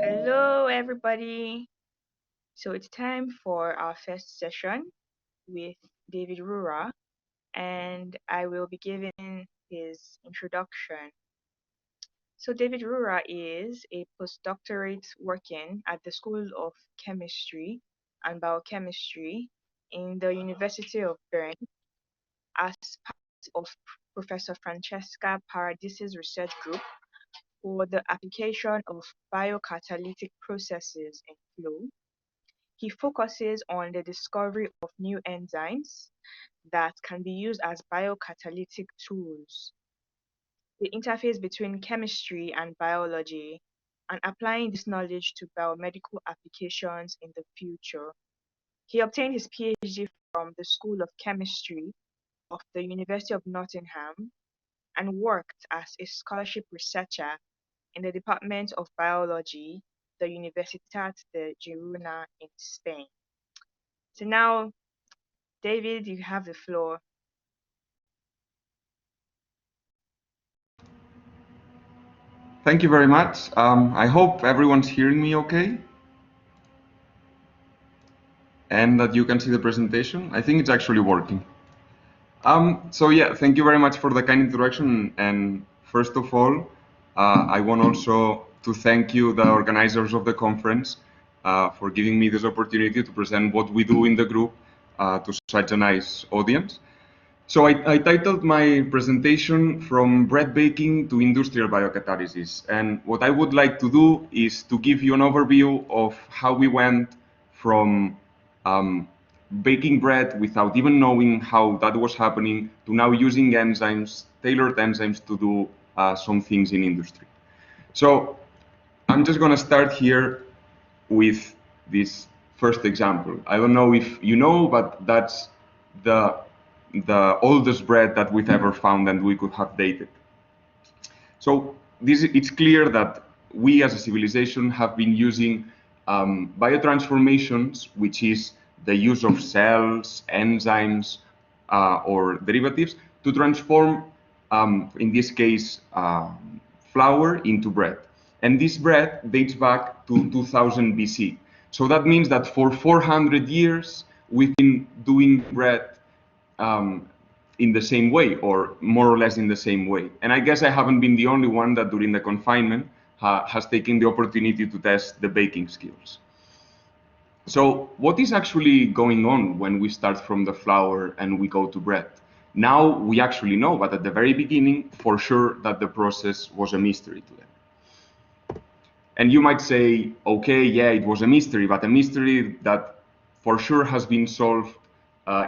Hello, everybody. So it's time for our first session with David Roura, and I will be giving his introduction. So David Roura is a postdoctorate working at the School of Chemistry and Biochemistry in the University of Bern as part of Professor Francesca Paradisi's research group for the application of biocatalytic processes in flow. He focuses on the discovery of new enzymes that can be used as biocatalytic tools, the interface between chemistry and biology, and applying this knowledge to biomedical applications in the future. He obtained his PhD from the School of Chemistry of the University of Nottingham and worked as a scholarship researcher in the Department of Biology, the Universitat de Girona in Spain. So now, David, you have the floor. Thank you very much. I hope everyone's hearing me okay and that you can see the presentation. I think it's actually working. So yeah, thank you very much for the kind introduction. And first of all, I want also to thank you, the organizers of the conference, for giving me this opportunity to present what we do in the group to such a nice audience. So I titled my presentation From Bread Baking to Industrial Biocatalysis. And what I would like to do is to give you an overview of how we went from baking bread without even knowing how that was happening to now using enzymes, tailored enzymes, to do some things in industry. So I'm just going to start here with this first example. I don't know if you know, but that's the oldest bread that we've ever found and we could have dated. So it's clear that we as a civilization have been using biotransformations, which is the use of cells, enzymes, or derivatives to transform, in this case, flour into bread. And this bread dates back to 2000 BC. So that means that for 400 years, we've been doing bread in the same way, or more or less in the same way. And I guess I haven't been the only one that during the confinement has taken the opportunity to test the baking skills. So what is actually going on when we start from the flour and we go to bread? Now we actually know, but at the very beginning, for sure, that the process was a mystery to them. And you might say, okay, yeah, it was a mystery, but a mystery that for sure has been solved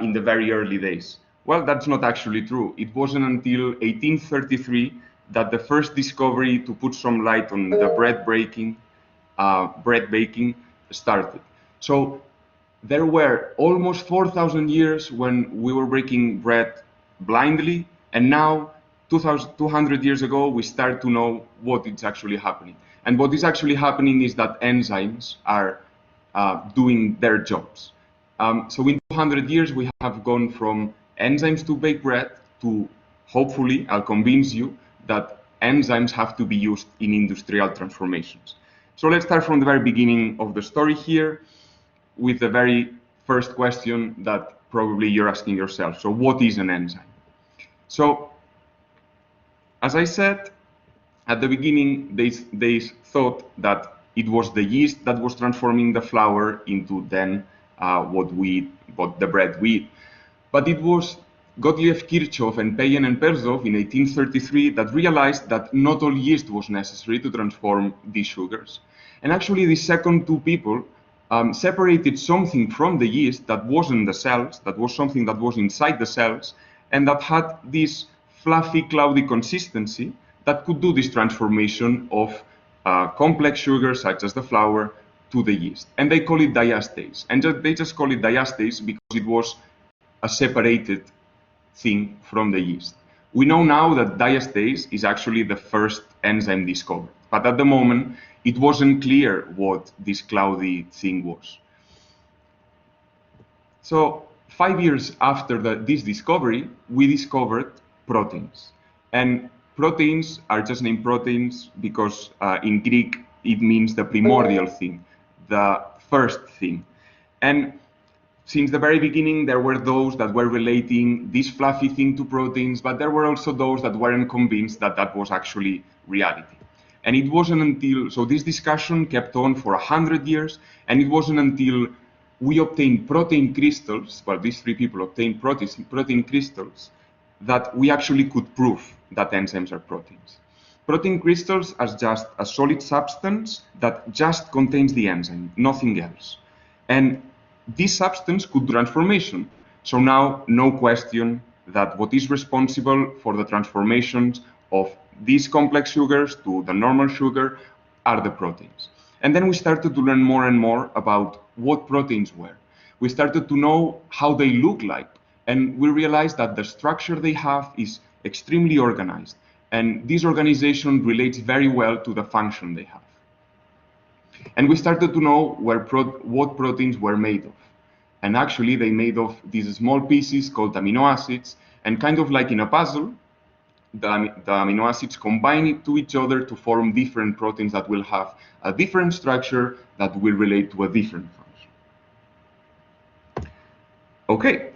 in the very early days. Well, that's not actually true. It wasn't until 1833 that the first discovery to put some light on the bread baking started. So there were almost 4,000 years when we were breaking bread blindly, and now 200 years ago we start to know what is actually happening. And what is actually happening is that enzymes are doing their jobs. So in 200 years we have gone from enzymes to bake bread to, hopefully, I'll convince you that enzymes have to be used in industrial transformations. So let's start from the very beginning of the story here with the very first question that probably you're asking yourself. So what is an enzyme? So as I said, at the beginning, they thought that it was the yeast that was transforming the flour into then what the bread we eat. But it was Gottlieb Kirchhoff and Payen and Persdorf in 1833 that realized that not all yeast was necessary to transform these sugars. And actually, these second two people separated something from the yeast that wasn't the cells, that was something that was inside the cells, and that had this fluffy, cloudy consistency that could do this transformation of complex sugars, such as the flour, to the yeast. And they call it diastase. And they just call it diastase because it was a separated thing from the yeast. We know now that diastase is actually the first enzyme discovered, but at the moment it wasn't clear what this cloudy thing was. So 5 years after this discovery, we discovered proteins. And Proteins are just named proteins because in Greek it means the primordial thing, the first thing. And since the very beginning, there were those that were relating this fluffy thing to proteins, but there were also those that weren't convinced that that was actually reality. And it wasn't until, so this discussion kept on for 100 years, and it wasn't until we obtained protein crystals, well, these three people obtained protein crystals, that we actually could prove that enzymes are proteins. Protein crystals are just a solid substance that just contains the enzyme, nothing else. And this substance could do transformation. So now, no question that what is responsible for the transformations of these complex sugars to the normal sugar are the proteins. And then we started to learn more and more about what proteins were. We started to know how they look like, and we realized that the structure they have is extremely organized, and this organization relates very well to the function they have. And we started to know what proteins were made of. And actually, they made of these small pieces called amino acids, and kind of like in a puzzle, the amino acids combine it to each other to form different proteins that will have a different structure that will relate to a different function. Okay,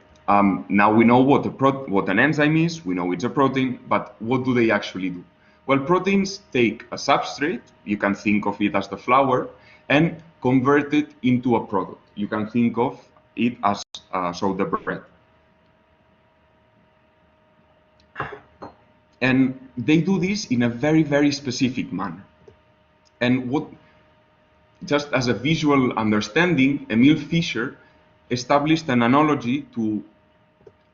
now we know what an enzyme is, we know it's a protein, but what do they actually do? Well, proteins take a substrate, you can think of it as the flour, and convert it into a product. You can think of it as the bread. And they do this in a very, very specific manner. And just as a visual understanding, Emil Fischer established an analogy to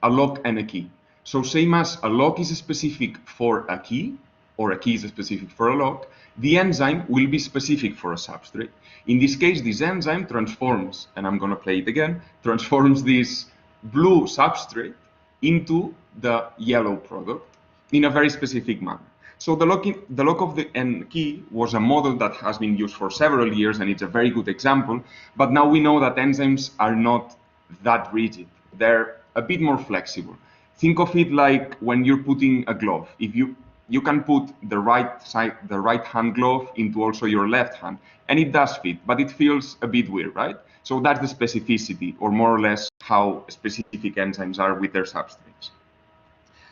a lock and a key. So same as a lock is specific for a key, or a key is specific for a lock, the enzyme will be specific for a substrate. In this case, this enzyme transforms, and I'm going to play it again, transforms this blue substrate into the yellow product in a very specific manner. So the lock of the N key was a model that has been used for several years, and it's a very good example, but now we know that enzymes are not that rigid. They're a bit more flexible. Think of it like when you're putting a glove. If you can put the right hand glove into also your left hand, and it does fit, but it feels a bit weird, right? So that's the specificity, or more or less how specific enzymes are with their substrates.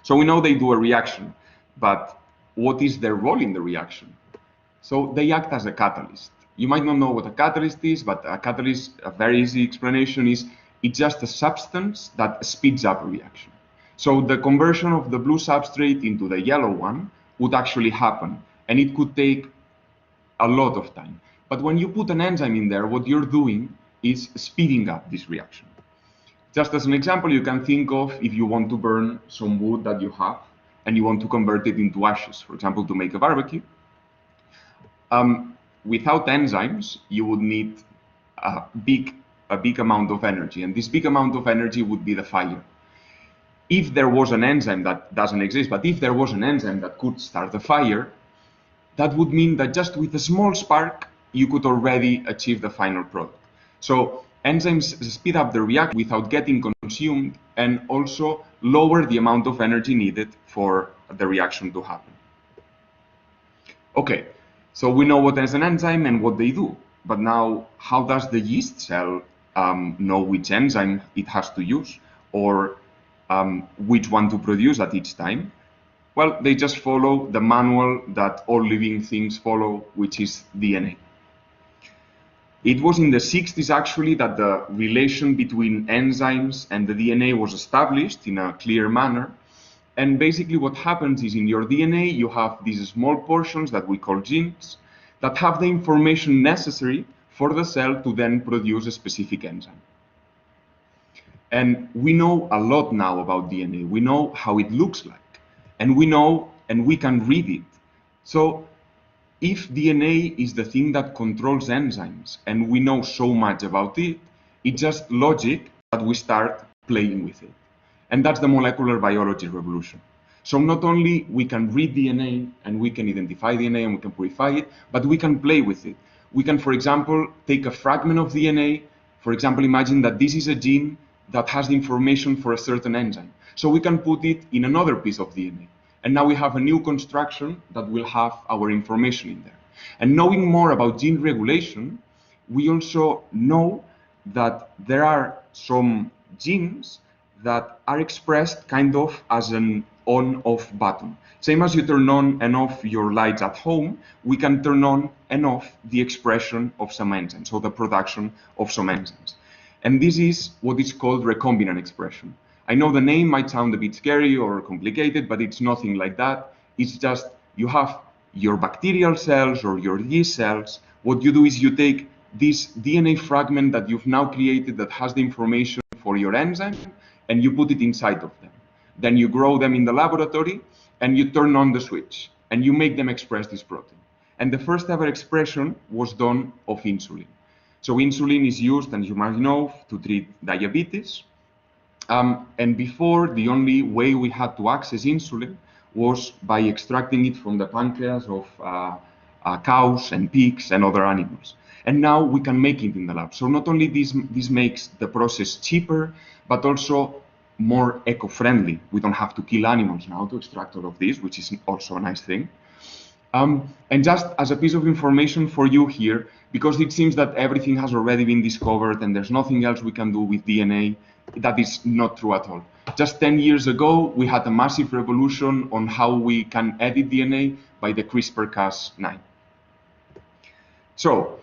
So we know they do a reaction, but what is their role in the reaction? So they act as a catalyst. You might not know what a catalyst is, but a catalyst, a very easy explanation is, it's just a substance that speeds up a reaction. So the conversion of the blue substrate into the yellow one would actually happen, and it could take a lot of time. But when you put an enzyme in there, what you're doing is speeding up this reaction. Just as an example, you can think of if you want to burn some wood that you have, and you want to convert it into ashes, for example, to make a barbecue. Without enzymes, you would need a big amount of energy, and this big amount of energy would be the fire. If there was an enzyme that doesn't exist, but if there was an enzyme that could start a fire, that would mean that just with a small spark, you could already achieve the final product. So enzymes speed up the reaction without getting consumed, and also lower the amount of energy needed for the reaction to happen. Okay, so we know what is an enzyme and what they do, but now how does the yeast cell know which enzyme it has to use, or which one to produce at each time? Well, they just follow the manual that all living things follow, which is DNA. It was in the 60s actually that the relation between enzymes and the DNA was established in a clear manner. And basically what happens is in your DNA you have these small portions that we call genes that have the information necessary for the cell to then produce a specific enzyme. And we know a lot now about DNA. We know how it looks like, and we know and we can read it. So if DNA is the thing that controls enzymes and we know so much about it, it's just logic that we start playing with it. And that's the molecular biology revolution. So not only we can read DNA and we can identify DNA and we can purify it, but we can play with it. We can, for example, take a fragment of DNA. For example, imagine that this is a gene that has the information for a certain enzyme. So we can put it in another piece of DNA. And now we have a new construction that will have our information in there. And knowing more about gene regulation, we also know that there are some genes that are expressed kind of as an on-off button. Same as you turn on and off your lights at home, we can turn on and off the expression of some enzymes, so the production of some enzymes. And this is what is called recombinant expression. I know the name might sound a bit scary or complicated, but it's nothing like that. It's just you have your bacterial cells or your yeast cells. What you do is you take this DNA fragment that you've now created that has the information for your enzyme, and you put it inside of them. Then you grow them in the laboratory, and you turn on the switch, and you make them express this protein. And the first ever expression was done of insulin. So insulin is used, and you might know, to treat diabetes. And before, the only way we had to access insulin was by extracting it from the pancreas of cows and pigs and other animals. And now we can make it in the lab. So not only this makes the process cheaper, but also more eco-friendly. We don't have to kill animals now to extract all of this, which is also a nice thing. And just as a piece of information for you here, because it seems that everything has already been discovered and there's nothing else we can do with DNA, that is not true at all. Just 10 years ago, we had a massive revolution on how we can edit DNA by the CRISPR-Cas9. So,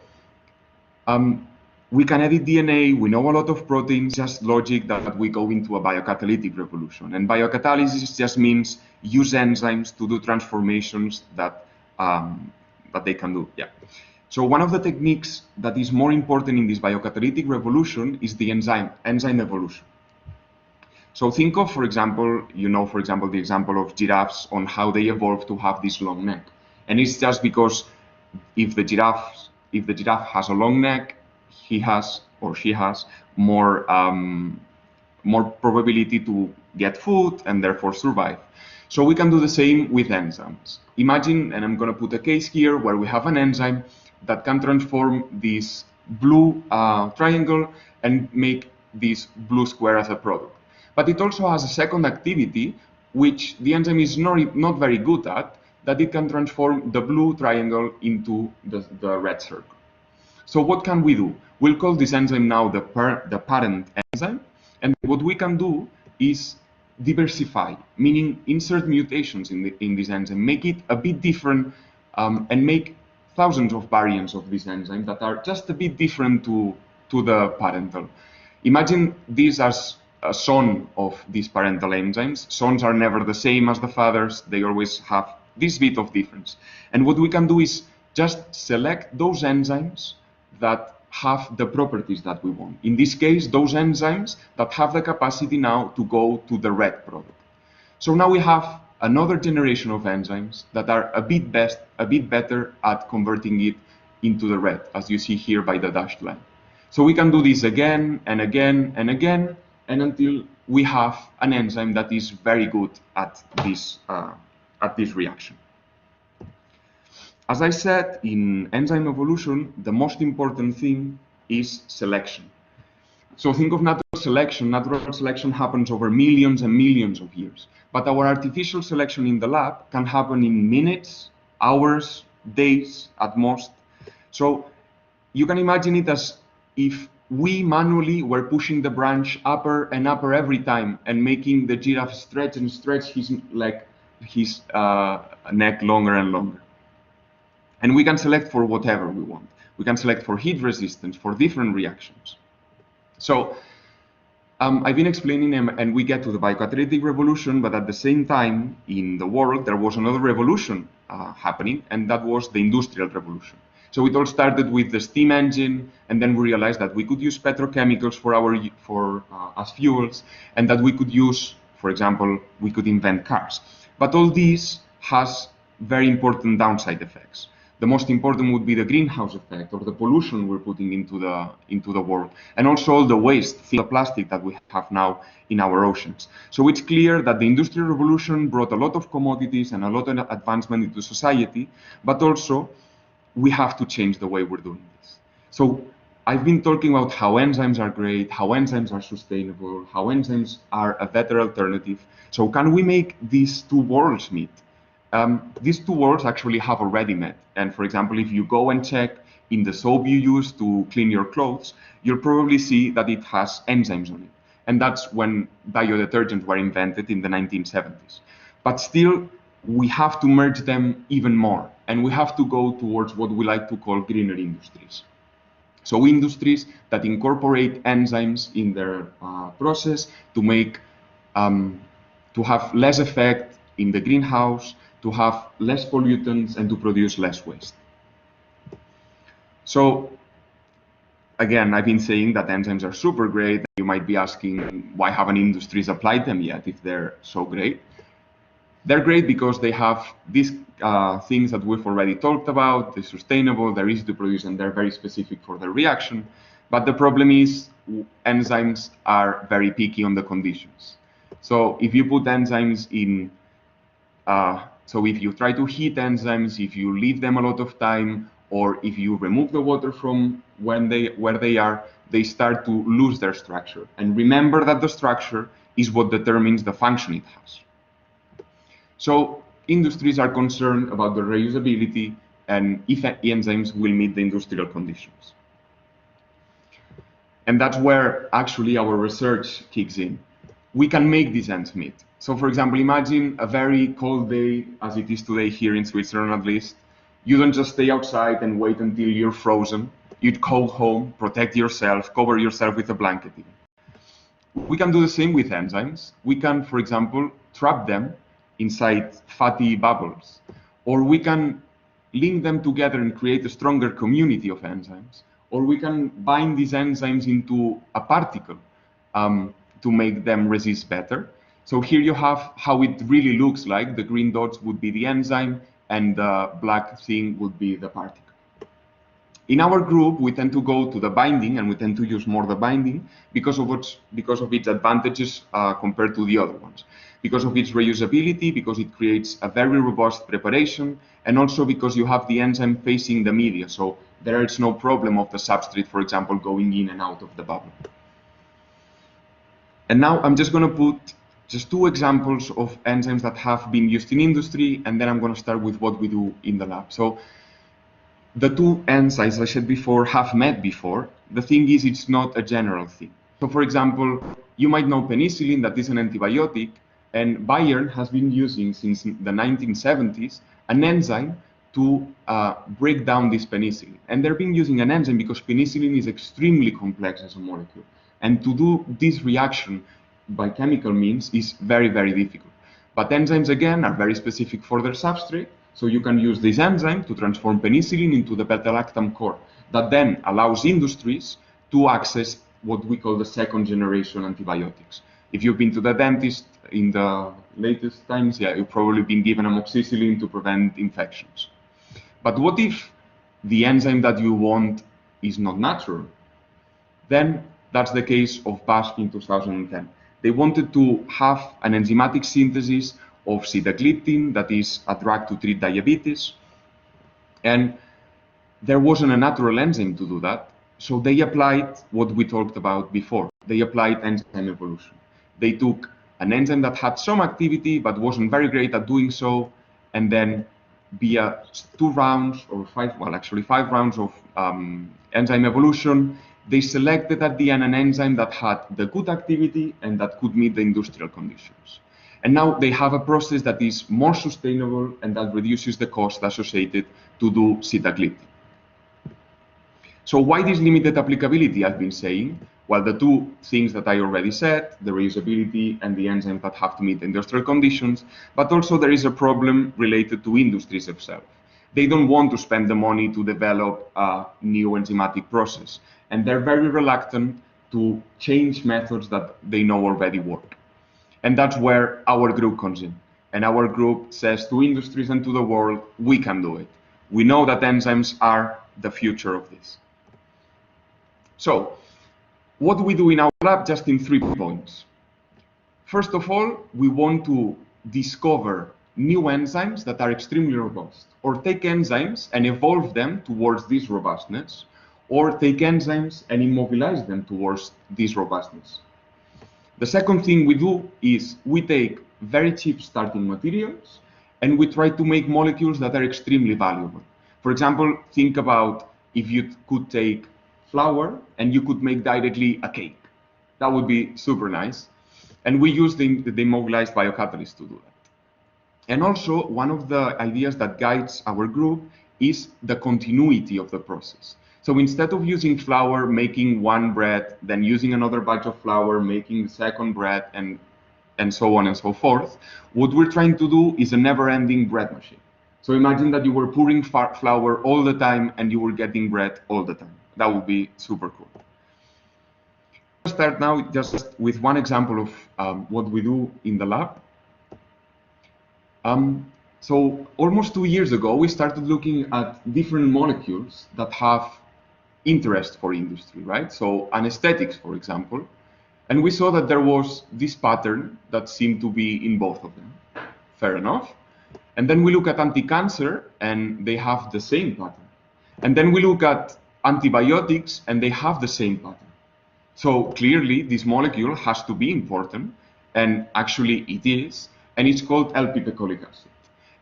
we can edit DNA, we know a lot of proteins, just logic that we go into a biocatalytic revolution. And biocatalysis just means use enzymes to do transformations that they can do. Yeah. So one of the techniques that is more important in this biocatalytic revolution is the enzyme evolution. So think of, for example, the example of giraffes on how they evolved to have this long neck. And it's just because if the giraffe has a long neck, he has or she has more probability to get food and therefore survive. So we can do the same with enzymes. Imagine, and I'm going to put a case here where we have an enzyme that can transform this blue triangle and make this blue square as a product. But it also has a second activity, which the enzyme is not very good at, that it can transform the blue triangle into the red circle. So what can we do? We'll call this enzyme now the parent enzyme. And what we can do is diversify, meaning insert mutations in this enzyme, make it a bit different, and make thousands of variants of this enzyme that are just a bit different to the parental. Imagine this as a son of these parental enzymes. Sons are never the same as the fathers. They always have this bit of difference. And what we can do is just select those enzymes that have the properties that we want. In this case, those enzymes that have the capacity now to go to the red product. So now we have another generation of enzymes that are a bit better at converting it into the red, as you see here by the dashed line. So we can do this again and again and again, and until we have an enzyme that is very good at this reaction. As I said, in enzyme evolution, the most important thing is selection. So think of natural selection. Natural selection happens over millions and millions of years. But our artificial selection in the lab can happen in minutes, hours, days at most. So you can imagine it as if we manually were pushing the branch upper and upper every time and making the giraffe stretch and stretch his neck longer and longer. And we can select for whatever we want. We can select for heat resistance, for different reactions. So I've been explaining, and we get to the biocatalytic revolution, but at the same time in the world there was another revolution happening, and that was the industrial revolution. So it all started with the steam engine, and then we realized that we could use petrochemicals as fuels, and that we could use, for example, we could invent cars. But all this has very important downside effects. The most important would be the greenhouse effect, or the pollution we're putting into the world, and also all the waste, the plastic that we have now in our oceans. So it's clear that the Industrial Revolution brought a lot of commodities and a lot of advancement into society, but also we have to change the way we're doing this. So I've been talking about how enzymes are great, how enzymes are sustainable, how enzymes are a better alternative. So can we make these two worlds meet? These two worlds actually have already met. And for example, if you go and check in the soap you use to clean your clothes, you'll probably see that it has enzymes on it. And that's when biodetergents were invented in the 1970s. But still, we have to merge them even more. And we have to go towards what we like to call greener industries. So industries that incorporate enzymes in their process to make to have less effect in the greenhouse, to have less pollutants, and to produce less waste. So again, I've been saying that enzymes are super great. You might be asking, why haven't industries applied them yet if they're so great? They're great because they have these things that we've already talked about. They're sustainable, they're easy to produce, and they're very specific for their reaction. But the problem is enzymes are very picky on the conditions. So if you put enzymes in, so if you try to heat enzymes, if you leave them a lot of time, or if you remove the water from where they are, they start to lose their structure. And remember that the structure is what determines the function it has. So industries are concerned about the reusability and if enzymes will meet the industrial conditions. And that's where actually our research kicks in. We can make these ends meet. So for example, imagine a very cold day, as it is today here in Switzerland at least. You don't just stay outside and wait until you're frozen. You'd go home, protect yourself, cover yourself with a blanket. We can do the same with enzymes. We can, for example, trap them inside fatty bubbles, or we can link them together and create a stronger community of enzymes, or we can bind these enzymes into a particle to make them resist better. So here you have how it really looks like. The green dots would be the enzyme, and the black thing would be the particle. In our group, we tend to go to the binding, and we tend to use more the binding because of its advantages compared to the other ones. Because of its reusability, because it creates a very robust preparation, and also because you have the enzyme facing the media, so there is no problem of the substrate, for example, going in and out of the bubble. And now I'm just going to put just two examples of enzymes that have been used in industry, and then I'm going to start with what we do in the lab. So the two enzymes, as I said before, have met before. The thing is, it's not a general thing. So for example, you might know penicillin, that is an antibiotic, and Bayer has been using since the 1970s an enzyme to break down this penicillin. And they've been using an enzyme because penicillin is extremely complex as a molecule. And to do this reaction by chemical means is very, very difficult. But enzymes, again, are very specific for their substrate. So you can use this enzyme to transform penicillin into the beta-lactam core. That then allows industries to access what we call the second generation antibiotics. If you've been to the dentist in the latest times, yeah, you've probably been given amoxicillin to prevent infections. But what if the enzyme that you want is not natural? Then that's the case of BASF in 2010. They wanted to have an enzymatic synthesis of sitagliptin, that is a drug to treat diabetes, and there wasn't a natural enzyme to do that, so they applied what we talked about before. They applied enzyme evolution. They took an enzyme that had some activity but wasn't very great at doing so, and then via 2 rounds or 5, well actually 5 rounds of enzyme evolution, they selected at the end an enzyme that had the good activity and that could meet the industrial conditions. And now they have a process that is more sustainable and that reduces the cost associated to do sitagliptin. So why this limited applicability, I've been saying? Well, the two things that I already said, the reusability and the enzymes that have to meet industrial conditions, but also there is a problem related to industries themselves. They don't want to spend the money to develop a new enzymatic process, and they're very reluctant to change methods that they know already work. And that's where our group comes in. And our group says to industries and to the world, we can do it. We know that enzymes are the future of this. So, what do we do in our lab? Just in 3 points. First of all, we want to discover new enzymes that are extremely robust, or take enzymes and evolve them towards this robustness, or take enzymes and immobilize them towards this robustness. The second thing we do is we take very cheap starting materials and we try to make molecules that are extremely valuable. For example, think about if you could take flour and you could make directly a cake. That would be super nice. And we use the immobilized biocatalyst to do that. And also, one of the ideas that guides our group is the continuity of the process. So instead of using flour, making one bread, then using another batch of flour, making the second bread, and so on and so forth, what we're trying to do is a never-ending bread machine. So imagine that you were pouring flour all the time and you were getting bread all the time. That would be super cool. I'll start now just with one example of what we do in the lab. So almost 2 years ago, we started looking at different molecules that have interest for industry, right? So anesthetics, for example. And we saw that there was this pattern that seemed to be in both of them. Fair enough. And then we look at anti-cancer, and they have the same pattern. And then we look at antibiotics, and they have the same pattern. So clearly, this molecule has to be important, and actually it is, and it's called L-pipecolic acid.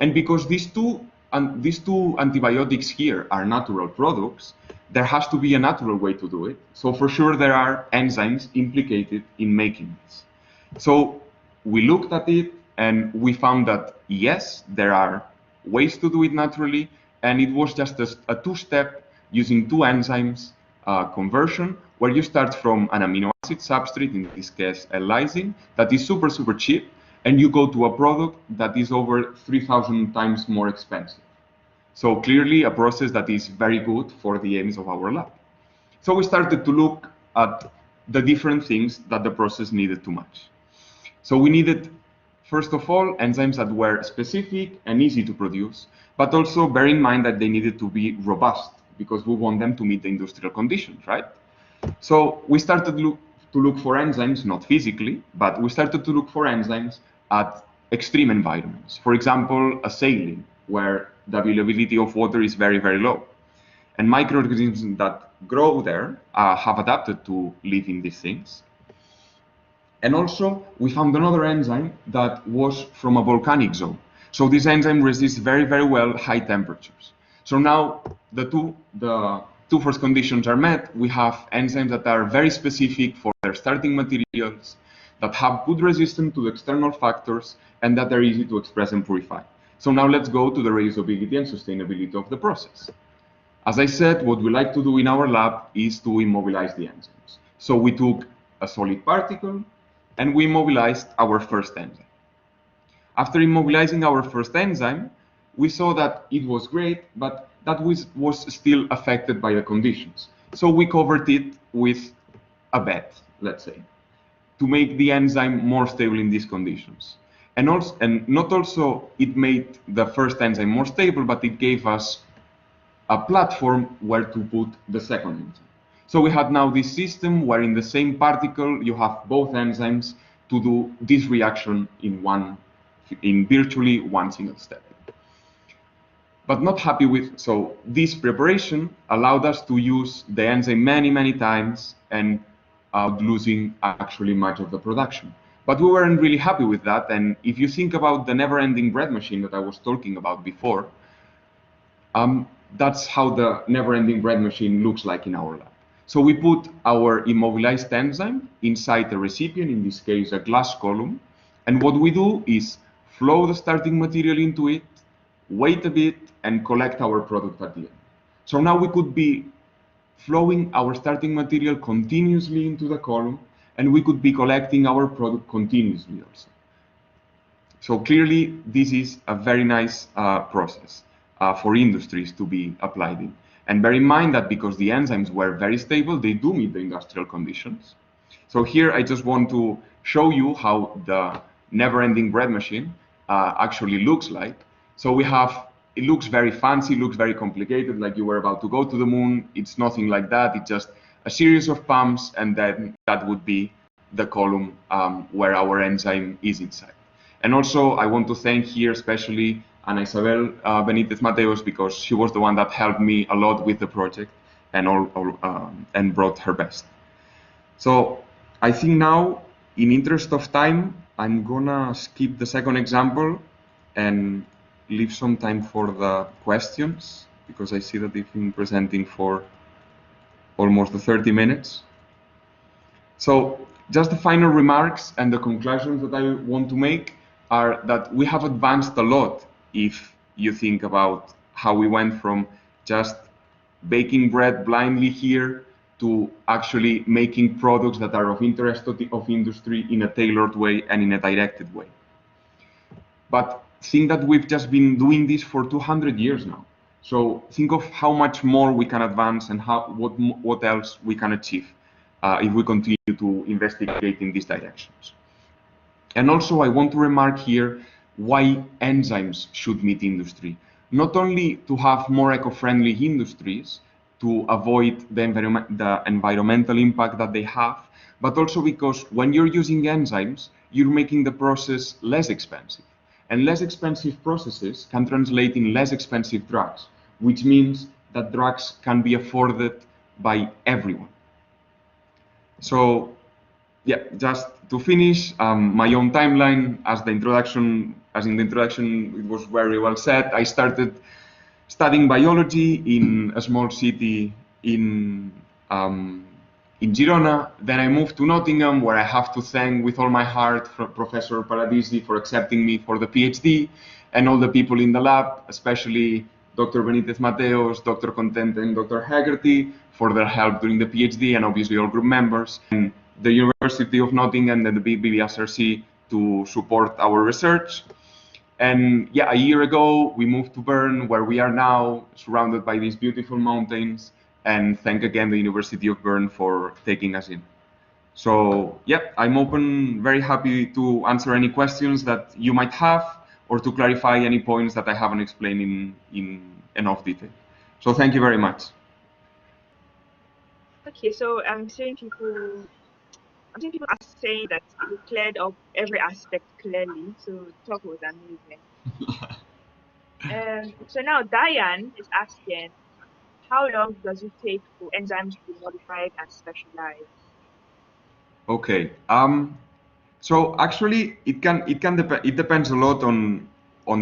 And because these two antibiotics here are natural products, there has to be a natural way to do it. So for sure, there are enzymes implicated in making this. So we looked at it, and we found that, yes, there are ways to do it naturally, and it was just a two-step using two enzymes conversion, where you start from an amino acid substrate, in this case, L-lysine, that is super, super cheap, and you go to a product that is over 3,000 times more expensive. So clearly a process that is very good for the aims of our lab. So we started to look at the different things that the process needed to match. So we needed, first of all, enzymes that were specific and easy to produce, but also bear in mind that they needed to be robust, because we want them to meet the industrial conditions, right? So we started to look for enzymes, not physically, but we started to look for enzymes at extreme environments. For example, a saline, where the availability of water is very, very low. And microorganisms that grow there have adapted to live in these things. And also, we found another enzyme that was from a volcanic zone. So this enzyme resists very, very well high temperatures. So now the two first conditions are met. We have enzymes that are very specific for their starting materials, that have good resistance to the external factors, and that are easy to express and purify. So now let's go to the reusability and sustainability of the process. As I said, what we like to do in our lab is to immobilize the enzymes. So we took a solid particle and we immobilized our first enzyme. After immobilizing our first enzyme, we saw that it was great, but that was still affected by the conditions. So we covered it with a bed, let's say, to make the enzyme more stable in these conditions. And not also it made the first enzyme more stable, but it gave us a platform where to put the second enzyme. So we had now this system where in the same particle you have both enzymes to do this reaction in virtually one single step. But not happy with, so this preparation allowed us to use the enzyme many, many times and losing actually much of the production. But we weren't really happy with that. And if you think about the never-ending bread machine that I was talking about before, that's how the never-ending bread machine looks like in our lab. So we put our immobilized enzyme inside a recipient, in this case a glass column, and what we do is flow the starting material into it, wait a bit, and collect our product at the end. So now we could be flowing our starting material continuously into the column, and we could be collecting our product continuously also. So clearly, this is a very nice process for industries to be applied in. And bear in mind that because the enzymes were very stable, they do meet the industrial conditions. So here I just want to show you how the never-ending bread machine actually looks like. So we have, it looks very fancy, looks very complicated, like you were about to go to the moon. It's nothing like that. It's just a series of pumps, and then that would be the column where our enzyme is inside. And also, I want to thank here especially Ana Isabel Benitez Mateos, because she was the one that helped me a lot with the project. and brought her best. So I think now, in interest of time, I'm gonna skip the second example and leave some time for the questions, because I see that they've been presenting for almost the 30 minutes. So just the final remarks and the conclusions that I want to make are that we have advanced a lot if you think about how we went from just baking bread blindly here to actually making products that are of interest of industry in a tailored way and in a directed way. But think that we've just been doing this for 200 years now. So think of how much more we can advance and what else we can achieve if we continue to investigate in these directions. And also, I want to remark here why enzymes should meet industry. Not only to have more eco-friendly industries, to avoid the environmental impact that they have, but also because when you're using enzymes, you're making the process less expensive. And less expensive processes can translate in less expensive drugs, which means that drugs can be afforded by everyone. So yeah, just to finish, my own timeline, as in the introduction, it was very well said. I started studying biology in a small city um, in Girona. Then I moved to Nottingham, where I have to thank with all my heart Professor Paradisi for accepting me for the PhD, and all the people in the lab, especially Dr. Benitez Mateos, Dr. Content, and Dr. Haggerty for their help during the PhD, and obviously all group members, and the University of Nottingham and the BBSRC to support our research. And yeah, a year ago, we moved to Bern, where we are now, surrounded by these beautiful mountains, and thank again the University of Bern for taking us in. So yeah, I'm open, very happy to answer any questions that you might have, or to clarify any points that I haven't explained in enough detail. So thank you very much. Okay, so I'm seeing people are saying that you cleared up every aspect clearly. So the talk was amazing. So now Diane is asking, how long does it take for enzymes to be modified and specialized? Okay. So actually, it depends a lot on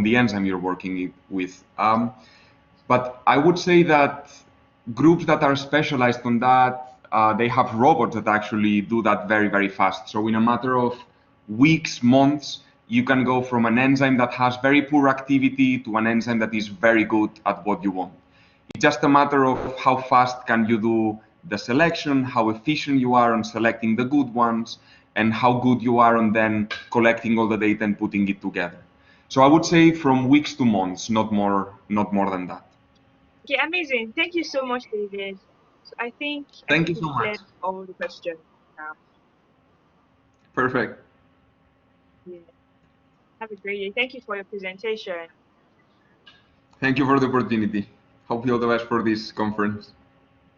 the enzyme you're working with. But I would say that groups that are specialized on that, they have robots that actually do that very, very fast. So in a matter of weeks, months, you can go from an enzyme that has very poor activity to an enzyme that is very good at what you want. It's just a matter of how fast can you do the selection, how efficient you are on selecting the good ones, and how good you are on then collecting all the data and putting it together. So I would say from weeks to months, not more than that. Okay, amazing. Thank you so much, David. So I Thank think you we've so much. cleared all the questions now. Perfect. Yeah. Have a great day. Thank you for your presentation. Thank you for the opportunity. Hope you all the best for this conference.